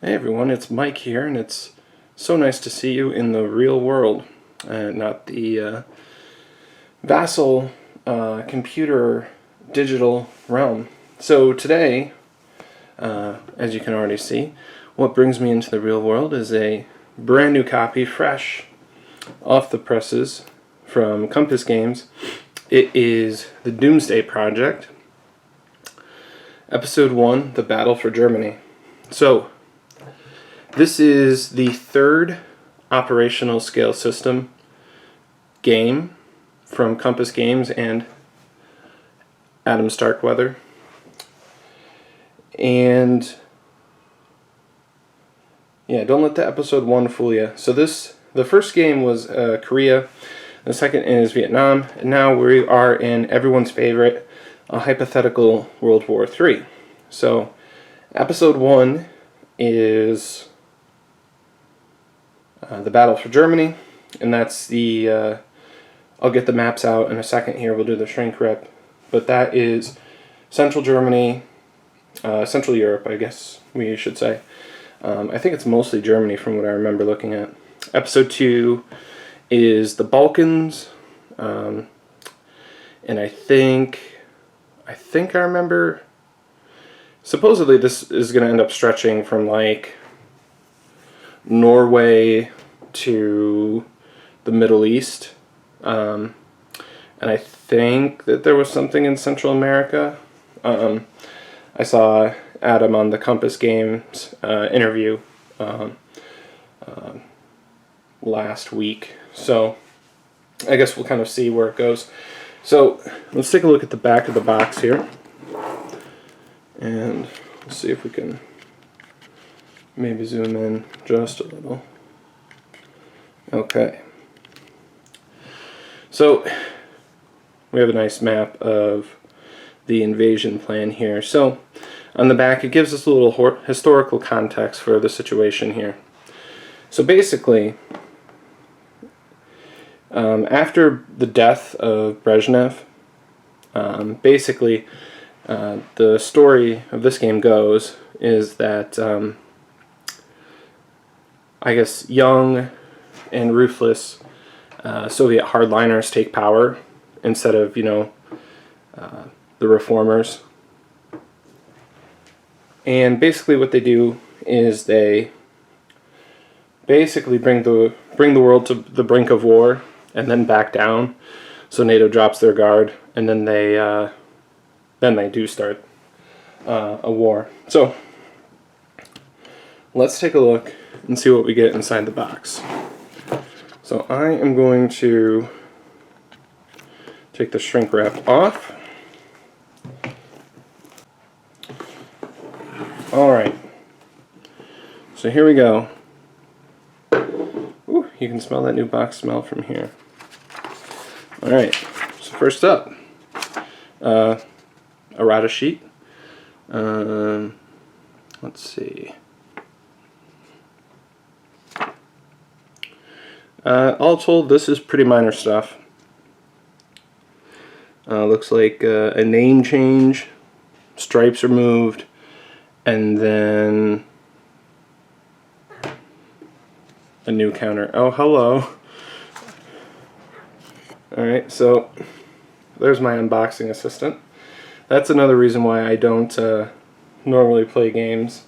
Hey everyone, it's Mike here, and it's so nice to see you in the real world, not the vassal computer digital realm. So today, as you can already see, what brings me into the real world is a brand new copy, fresh off the presses from Compass Games. It is the Doomsday Project, Episode 1, The Battle for Germany. So, this is the third operational scale system game from Compass Games and Adam Starkweather. And yeah, don't let the episode 1 fool you. So the first game was Korea, the second is Vietnam, and now we are in everyone's favorite hypothetical World War III. So episode 1 is the Battle for Germany, and that's the, I'll get the maps out in a second here, we'll do the shrink rip, but that is Central Germany, Central Europe, I guess we should say. I think it's mostly Germany from what I remember looking at. Episode 2 is the Balkans, and I think I remember, supposedly this is going to end up stretching from like Norway to the Middle East, and I think that there was something in Central America. I saw Adam on the Compass Games interview last week, so I guess we'll kind of see where it goes. So let's take a look at the back of the box here, and we'll see if we can maybe zoom in just a little. Okay. So we have a nice map of the invasion plan here. So on the back it gives us a little historical context for the situation here. So basically, after the death of Brezhnev, the story of this game goes is that I guess young and ruthless Soviet hardliners take power instead of, the reformers. And basically what they do is they basically bring the world to the brink of war and then back down. So NATO drops their guard, and then they do start a war. So let's take a look and see what we get inside the box. So I am going to take the shrink wrap off. Alright, so here we go. Ooh, you can smell that new box smell from here. Alright, so first up, errata sheet. Let's see. All told, this is pretty minor stuff. Looks like a name change, stripes removed, and then a new counter. Oh, hello. Alright, so there's my unboxing assistant. That's another reason why I don't normally play games,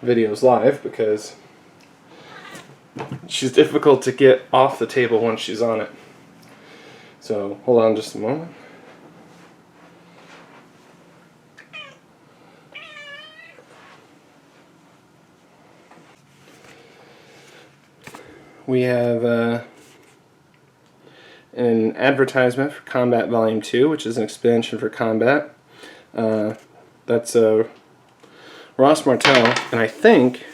videos live, because she's difficult to get off the table once she's on it. So hold on just a moment. We have an advertisement for Combat Volume 2, which is an expansion for Combat. That's Ross Martel, and I think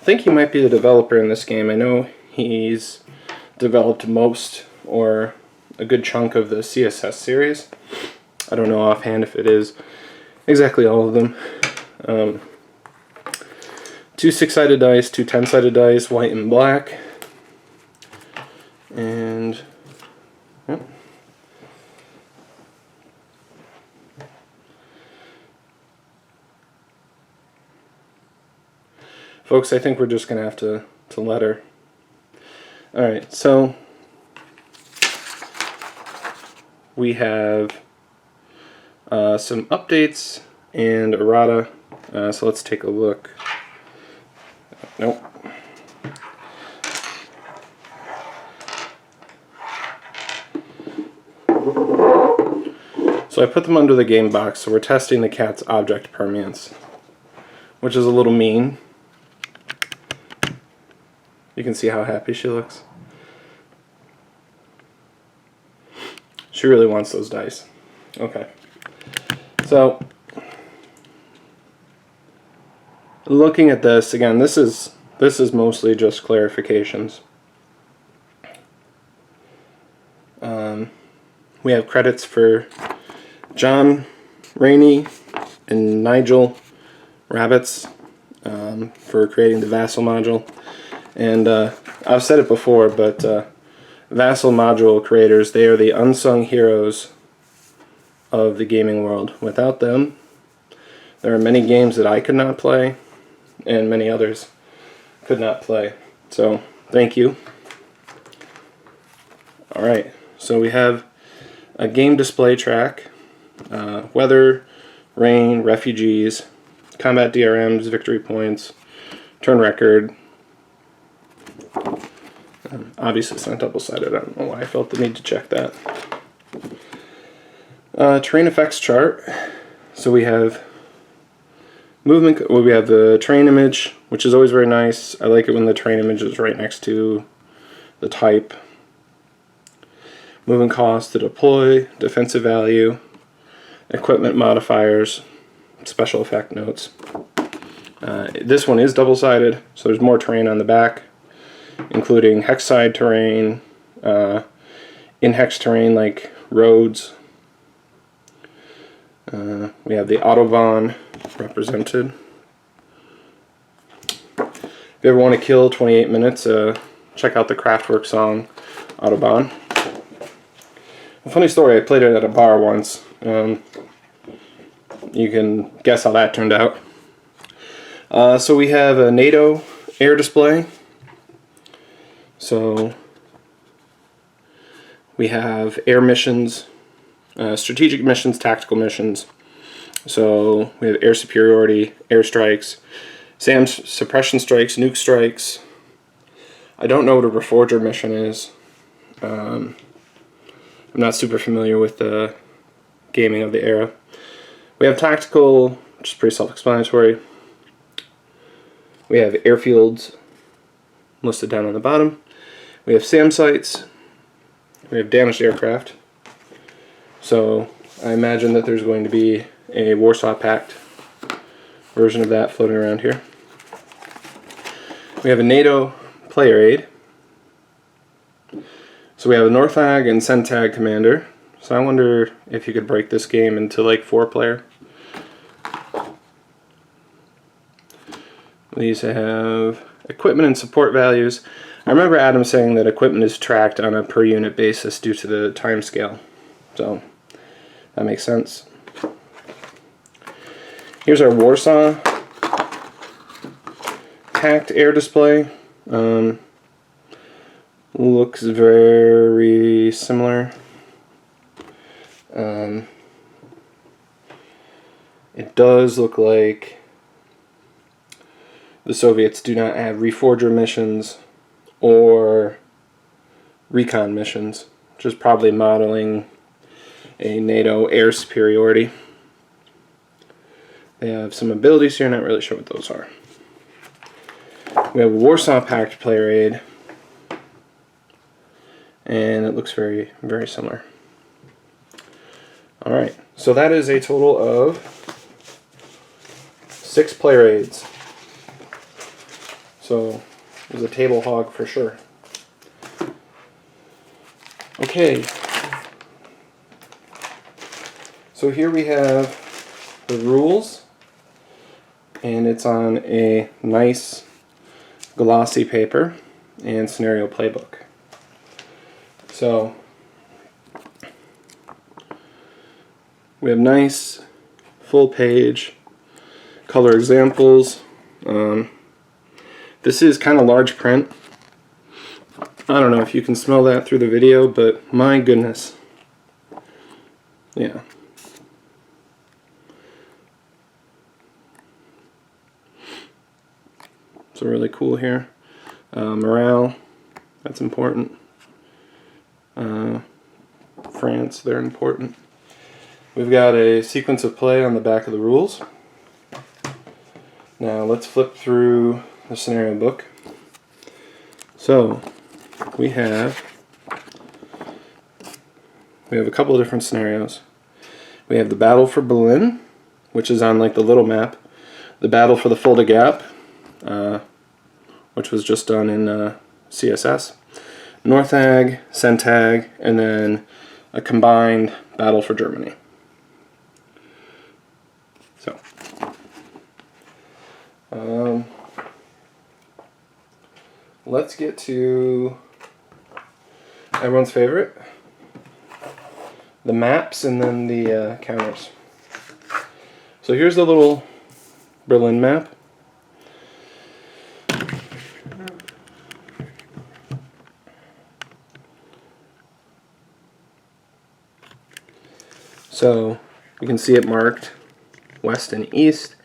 he might be the developer in this game. I know he's developed most or a good chunk of the CSS series. I don't know offhand if it is exactly all of them. 2 6-sided dice, 2 10-sided dice, white and black. And yep. Folks, I think we're just going to have to let her. Alright, so we have some updates and errata. So let's take a look. Nope. So I put them under the game box, so we're testing the cat's object permanence, which is a little mean. You can see how happy she looks. She really wants those dice. Okay. So, looking at this, again, this is mostly just clarifications. We have credits for John Rainey and Nigel Rabbits for creating the Vassal module. And I've said it before, but Vassal module creators, they are the unsung heroes of the gaming world. Without them, there are many games that I could not play, and many others could not play. So, thank you. Alright, so we have a game display track, weather, rain, refugees, combat DRMs, victory points, turn record. Obviously it's not double-sided, I don't know why I felt the need to check that. Terrain effects chart. So we have movement, we have the terrain image, which is always very nice. I like it when the terrain image is right next to the type. Movement cost to deploy, defensive value, equipment modifiers, special effect notes. This one is double-sided, so there's more terrain on the back, including hex-side terrain, in-hex terrain like roads. We have the Autobahn represented. If you ever want to kill 28 minutes, check out the Kraftwerk song, Autobahn. A funny story, I played it at a bar once. You can guess how that turned out. So we have a NATO air display. So we have air missions, strategic missions, tactical missions. So we have air superiority, airstrikes, SAM suppression strikes, nuke strikes. I don't know what a Reforger mission is. I'm not super familiar with the gaming of the era. We have tactical, which is pretty self-explanatory. We have airfields listed down on the bottom. We have SAM sites. We have damaged aircraft. So I imagine that there's going to be a Warsaw Pact version of that floating around here. We have a NATO player aid. So we have a Northag and Centag commander. So I wonder if you could break this game into like 4-player. These have equipment and support values. I remember Adam saying that equipment is tracked on a per unit basis due to the time scale. So that makes sense. Here's our Warsaw Pact air display. Looks very similar. It does look like the Soviets do not have Reforger missions or recon missions, which is probably modeling a NATO air superiority. They have some abilities here, not really sure what those are. We have a Warsaw Pact player aid, and it looks very, very similar. Alright, so that is a total of 6 player aids. So it was a table hog for sure. Okay, so here we have the rules, and it's on a nice glossy paper and scenario playbook. So we have nice full page color examples. This is kind of large print. I don't know if you can smell that through the video, but my goodness. Yeah. So really cool here. Morale, that's important. France, they're important. We've got a sequence of play on the back of the rules. Now let's flip through the scenario book. So we have a couple of different scenarios. We have the battle for Berlin, which is on like the little map. The battle for the Fulda Gap, which was just done in CSS. Northag, Centag, and then a combined battle for Germany. So, let's get to everyone's favorite, the maps and then the counters. So here's the little Berlin map. So you can see it marked west and east.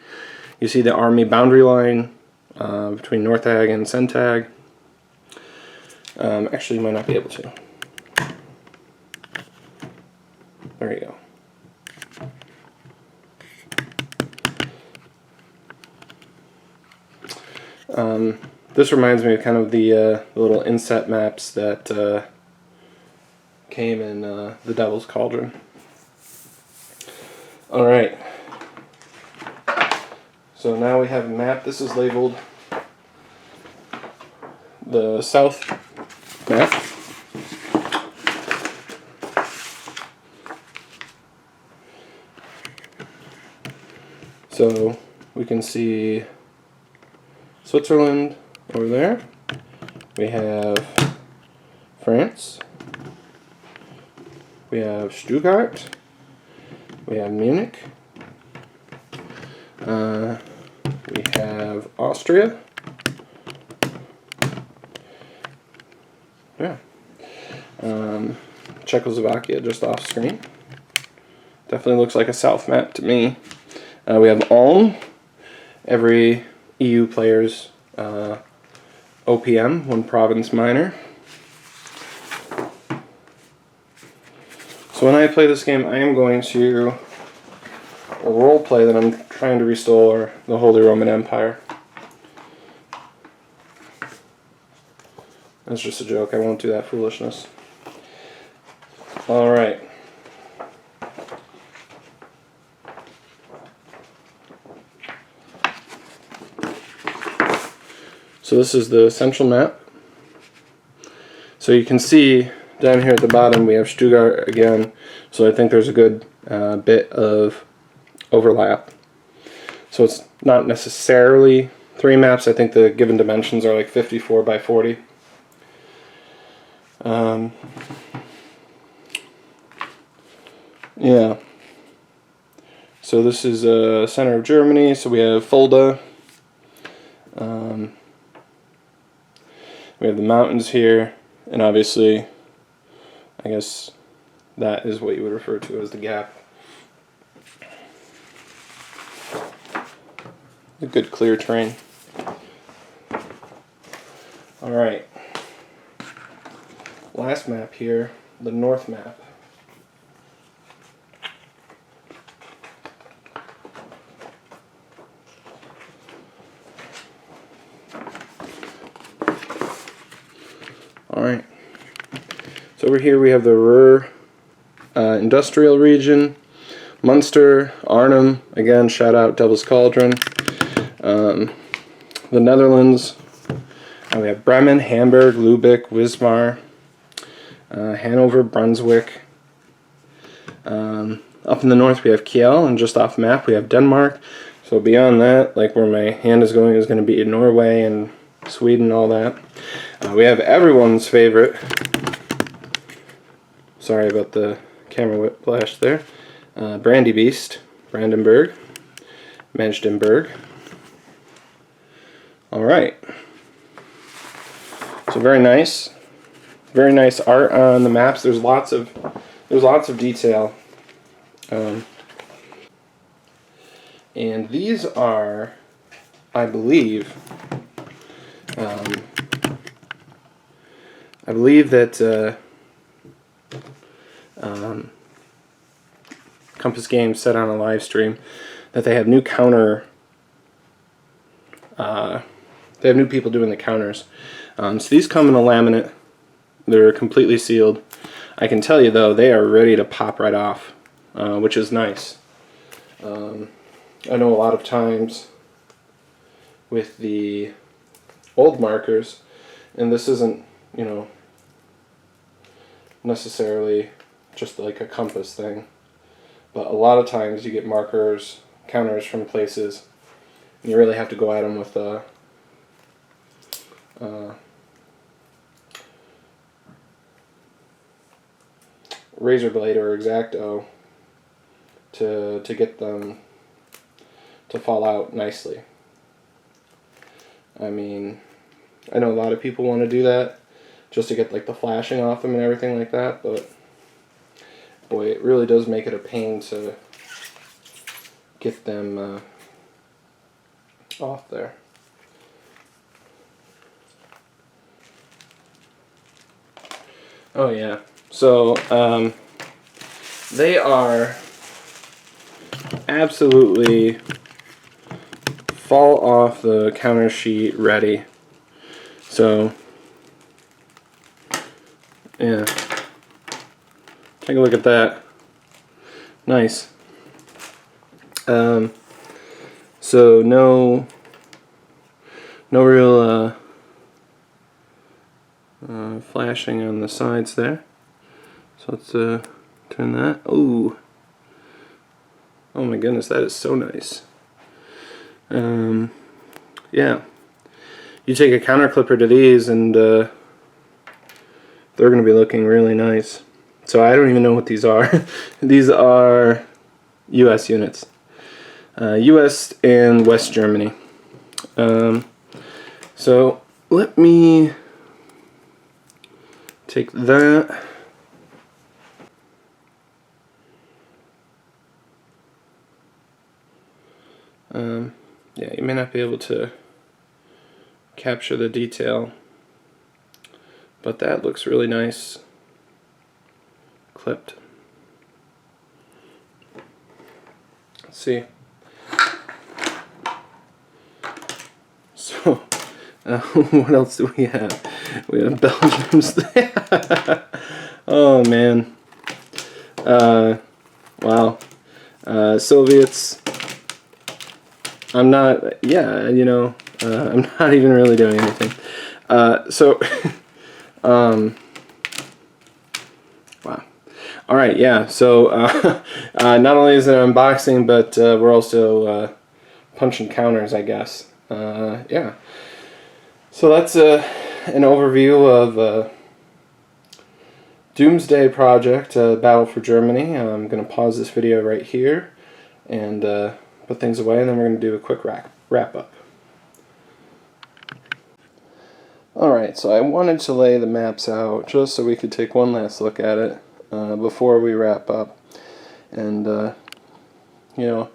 You see the army boundary line between Northag and Centag. Actually, you might not be able to. There you go. This reminds me of kind of the little inset maps that came in the Devil's Cauldron. Alright, so now we have a map. This is labeled the South map. So we can see Switzerland over there. We have France. We have Stuttgart. We have Munich. We have Austria. Yeah. Czechoslovakia just off screen. Definitely looks like a south map to me. We have Ulm. Every EU player's OPM, one province minor. So when I play this game, I am going to role play that I'm trying to restore the Holy Roman Empire. That's just a joke. I won't do that foolishness. Alright. So this is the central map. So you can see down here at the bottom we have Stuttgart again, so I think there's a good bit of overlap. So it's not necessarily 3 maps. I think the given dimensions are like 54 by 40. Yeah. So this is center of Germany, so we have Fulda. We have the mountains here, and obviously I guess that is what you would refer to as the gap. A good clear terrain. Alright. Last map here, the north map. Alright. So over here we have the Ruhr industrial region, Munster, Arnhem, again shout out Devil's Cauldron, the Netherlands, we have Bremen, Hamburg, Lübeck, Wismar, Hanover, Brunswick. Up in the north we have Kiel, and just off map we have Denmark. So beyond that, like where my hand is going to be Norway and Sweden, all that. We have everyone's favorite. Sorry about the camera whiplash there. Brandy Beast, Brandenburg, Magdeburg. Alright, So very nice art on the maps. There's lots of detail, and these are, I believe that Compass Games said on a live stream that they have new counter. They have new people doing the counters. So these come in a laminate. They're completely sealed. I can tell you though, they are ready to pop right off, which is nice. I know a lot of times with the old markers, and this isn't, you know, necessarily just like a Compass thing, but a lot of times you get markers, counters from places, and you really have to go at them with a razor blade or X-Acto to get them to fall out nicely. I mean, I know a lot of people want to do that just to get like the flashing off them and everything like that, but boy, it really does make it a pain to get them off there. Oh yeah, so they are absolutely fall off the counter sheet ready. So yeah, take a look at that. Nice. So no real flashing on the sides there. So let's turn that. Oh my goodness, that is so nice. Yeah, you take a counter clipper to these and they're going to be looking really nice. So I don't even know what these are. These are US units. US and West Germany. So let me take that. Yeah, you may not be able to capture the detail, but that looks really nice clipped. Let's see. So, what else do we have? We have Belgium's. Oh man. Wow. Soviets. I'm not. Yeah, you know. I'm not even really doing anything. So. Wow. Alright, yeah, so not only is it an unboxing, but we're also punching counters, I guess. Yeah. So that's an overview of Doomsday Project, Battle for Germany. I'm going to pause this video right here and put things away, and then we're going to do a quick wrap-up. Alright, so I wanted to lay the maps out just so we could take one last look at it before we wrap up. And, you know,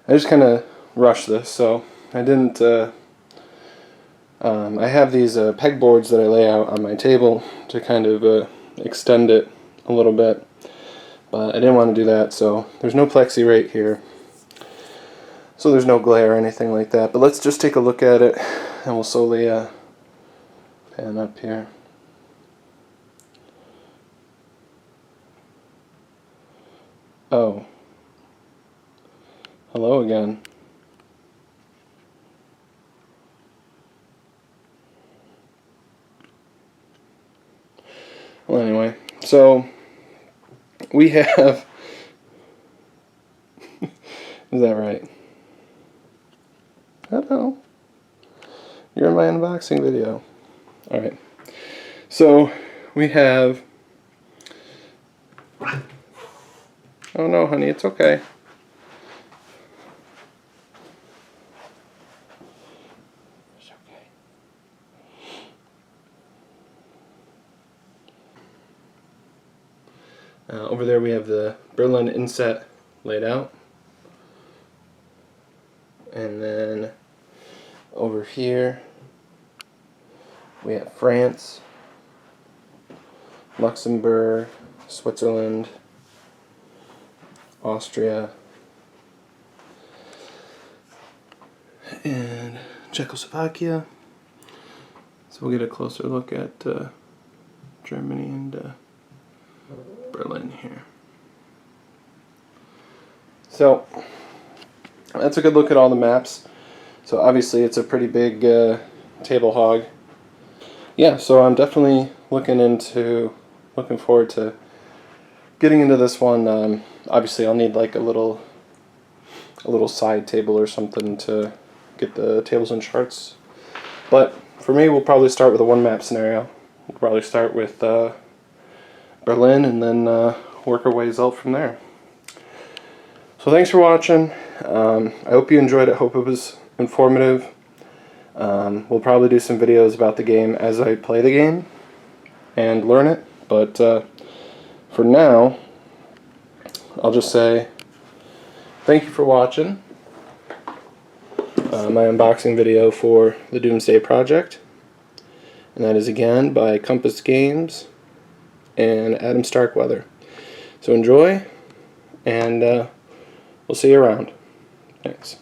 I just kind of rushed this, so I didn't... I have these pegboards that I lay out on my table to kind of extend it a little bit, but I didn't want to do that, so there's no plexi right here. So there's no glare or anything like that, but let's just take a look at it, and we'll slowly pan up here. Oh. Hello again. Well, anyway, so we have... Is that right? I don't know. You're in my unboxing video. Alright. So, we have... Oh no, honey, it's okay. It's okay. Over there we have the Berlin inset laid out. And then over here we have France, Luxembourg, Switzerland, Austria, and Czechoslovakia. So we'll get a closer look at Germany and Berlin here. So that's a good look at all the maps. So obviously it's a pretty big table hog. Yeah, so I'm definitely looking forward to getting into this one. Obviously I'll need like a little side table or something to get the tables and charts. But for me, we'll probably start with a one map scenario. We'll probably start with Berlin and then work our ways out from there. So thanks for watching. I hope you enjoyed it. Hope it was informative. We'll probably do some videos about the game as I play the game and learn it. But for now, I'll just say thank you for watching my unboxing video for the Doomsday project. And that is again by Compass Games and Adam Starkweather. So enjoy, and we'll see you around. Thanks.